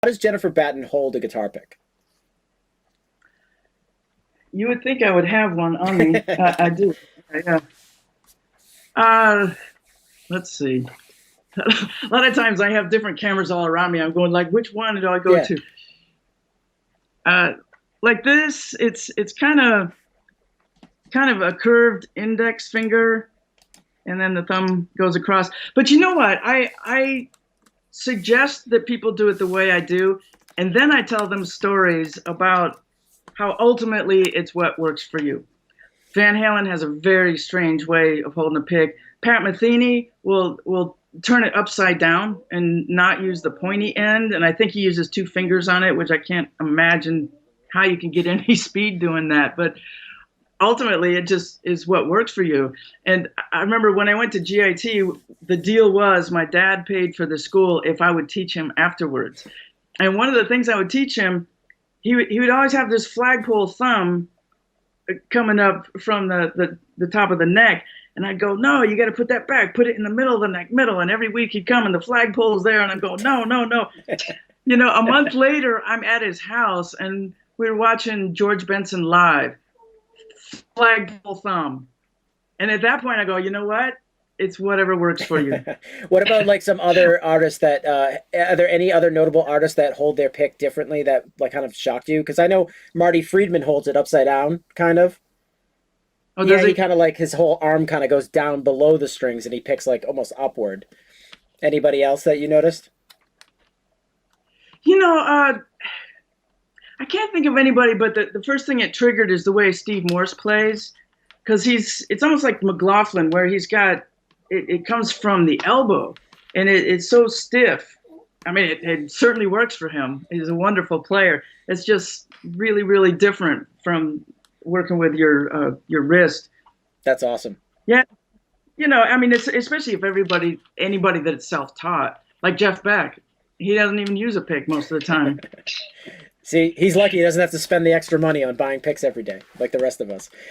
How does Jennifer Batten hold a guitar pick? You would think I would have one on me. I do. Yeah. Uh, let's see. A lot of times I have different cameras all around me. I'm going like, which one do I go Yeah. to? Uh, like this, it's kind of a curved index finger, and then the thumb goes across. But you know what? I suggest that people do it the way I do, and then I tell them stories about how ultimately it's what works for you. Van Halen has a very strange way of holding a pick. Pat Metheny will turn it upside down and not use the pointy end, and I think he uses two fingers on it, which I can't imagine how you can get any speed doing that. But ultimately, it just is what works for you. And I remember when I went to GIT, the deal was my dad paid for the school if I would teach him afterwards. And one of the things I would teach him, he would always have this flagpole thumb coming up from the top of the neck. And I'd go, no, you got to put that back, put it in the middle of the neck, middle. And every week he'd come and the flagpole's there. And I'd go, no, no, no. A month later, I'm at his house and we were watching George Benson live, flagpole thumb. And at that point, I go, you know what? It's whatever works for you. What about like some other artists that are there any other notable artists that hold their pick differently that like kind of shocked you? Because I know Marty Friedman holds it upside down, kind of. Oh, Yeah, does he he? kind of like his whole arm kind of goes down below the strings and he picks like almost upward. Anybody else that you noticed? You know, I can't think of anybody, but the first thing it triggered is the way Steve Morse plays, because it's almost like McLaughlin, where it comes from the elbow, and it's so stiff. I mean, it certainly works for him. He's a wonderful player. It's just really, really different from working with your wrist. That's awesome. Yeah, I mean, it's especially if anybody that's self-taught, like Jeff Beck, he doesn't even use a pick most of the time. See, he's lucky he doesn't have to spend the extra money on buying picks every day like the rest of us.